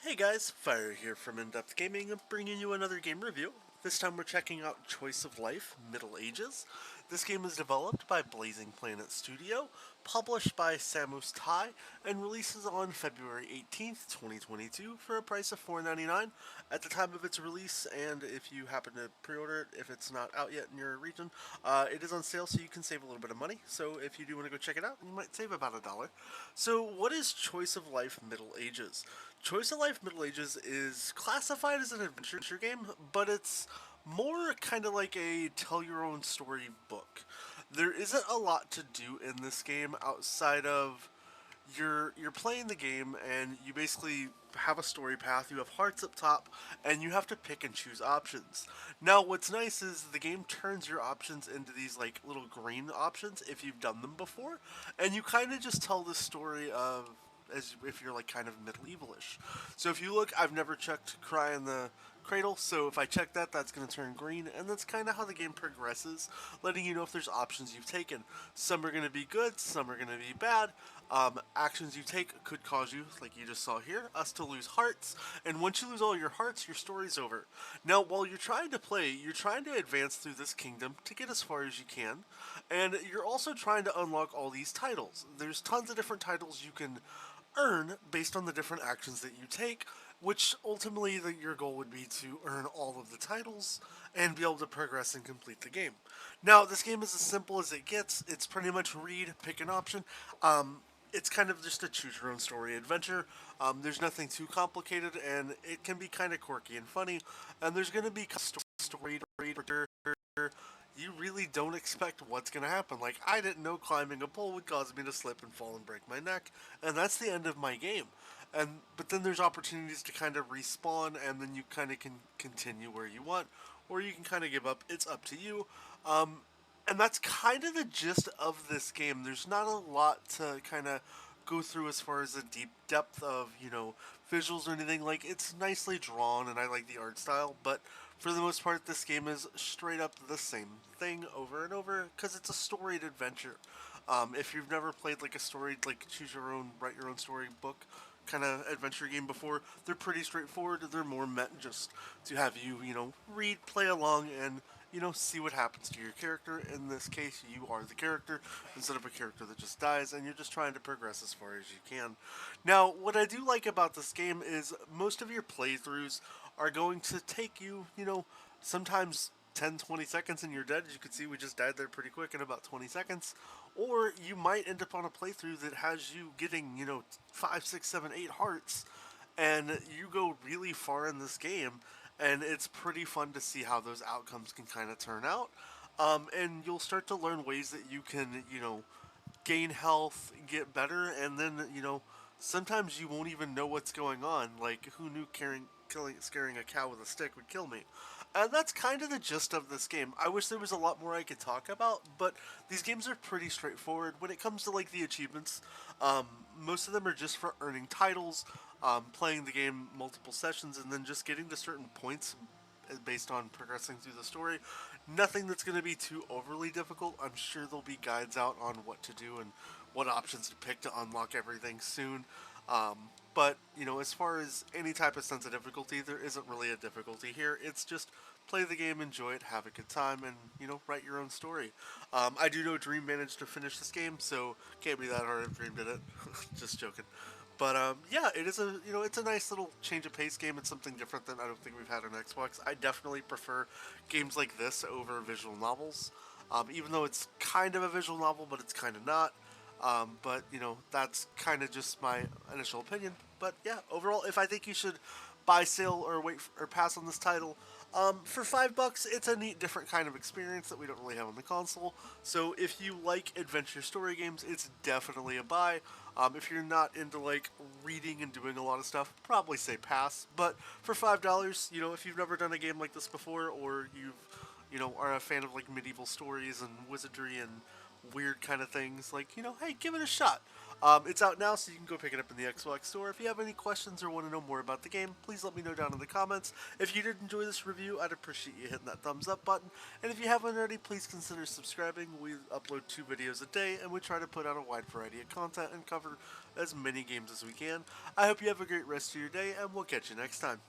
Hey guys, Fire here from InDepth Gaming, bringing you another game review. This time we're checking out Choice of Life Middle Ages. This game is developed by Blazing Planet Studio, published by Samus Tai, and releases on February 18th, 2022 for a price of $4.99 at the time of its release, and if you happen to pre-order it, if it's not out yet in your region, it is on sale so you can save a little bit of money. So if you do want to go check it out, you might save about $1. So what is Choice of Life Middle Ages? Choice of Life Middle Ages is classified as an adventure game, but it's more kind of like a tell your own story book. There isn't a lot to do in this game outside of you're playing the game and you basically have a story path. You have hearts up top, and you have to pick and choose options. Now, what's nice is the game turns your options into these like little green options if you've done them before, and you kind of just tell the story of as if you're like kind of medievalish. So if you look, I've never checked Cry in the Cradle, so if I check that, that's going to turn green, and that's kind of how the game progresses, letting you know if there's options you've taken. Some are going to be good, some are going to be bad. Actions you take could cause you, like you just saw here, us to lose hearts, and once you lose all your hearts, your story's over. Now, while you're trying to play, you're trying to advance through this kingdom to get as far as you can, and you're also trying to unlock all these titles. There's tons of different titles you can earn based on the different actions that you take, which ultimately your goal would be to earn all of the titles and be able to progress and complete the game. Now, this game is as simple as it gets. It's pretty much read, pick an option. It's kind of just a choose your own story adventure. There's nothing too complicated, and it can be kind of quirky and funny. And there's going to be story you really don't expect what's going to happen. Like, I didn't know climbing a pole would cause me to slip and fall and break my neck, and that's the end of my game. But then there's opportunities to kind of respawn, and then you kind of can continue where you want, or you can kind of give up. It's up to you. And that's kind of the gist of this game. There's not a lot to kind of go through as far as the deep depth of, visuals or anything. Like, it's nicely drawn and I like the art style, but for the most part, this game is straight up the same thing over and over because it's a storied adventure. If you've never played like a storied, like choose your own, write your own story book kind of adventure game before, they're pretty straightforward. They're more meant just to have you, read, play along, and see what happens to your character. In this case, you are the character instead of a character that just dies, and you're just trying to progress as far as you can. Now, what I do like about this game is most of your playthroughs are going to take you, sometimes 10, 20 seconds and you're dead. As you can see, we just died there pretty quick in about 20 seconds. Or you might end up on a playthrough that has you getting, 5, 6, 7, 8 hearts, and you go really far in this game, and it's pretty fun to see how those outcomes can kind of turn out. And you'll start to learn ways that you can, gain health, get better, and then, sometimes you won't even know what's going on. Like, who knew scaring a cow with a stick would kill me? And that's kind of the gist of this game. I wish there was a lot more I could talk about, but these games are pretty straightforward. When it comes to, like, the achievements, most of them are just for earning titles, playing the game multiple sessions, and then just getting to certain points based on progressing through the story. Nothing that's going to be too overly difficult. I'm sure there'll be guides out on what to do and what options to pick to unlock everything soon. But, as far as any type of sense of difficulty, there isn't really a difficulty here. It's just play the game, enjoy it, have a good time, and, write your own story. I do know Dream managed to finish this game, so can't be that hard if Dream did it. Just joking. But yeah, it is it's a nice little change of pace game. It's something different than I don't think we've had on Xbox. I definitely prefer games like this over visual novels, even though it's kind of a visual novel, but it's kind of not. But that's kind of just my initial opinion. But yeah, overall, if I think you should buy, sale, or wait or pass on this title, for $5, it's a neat, different kind of experience that we don't really have on the console. So if you like adventure story games, it's definitely a buy. If you're not into like reading and doing a lot of stuff, probably say pass. But for $5, if you've never done a game like this before, or are a fan of like medieval stories and wizardry and weird kind of things, like, you know, hey, give it a shot. It's out now, so you can go pick it up in the Xbox store. If you have any questions or want to know more about the game, please let me know down in the comments. If you did enjoy this review, I'd appreciate you hitting that thumbs up button. And if you haven't already, please consider subscribing. We upload 2 videos a day, and we try to put out a wide variety of content and cover as many games as we can. I hope you have a great rest of your day, and we'll catch you next time.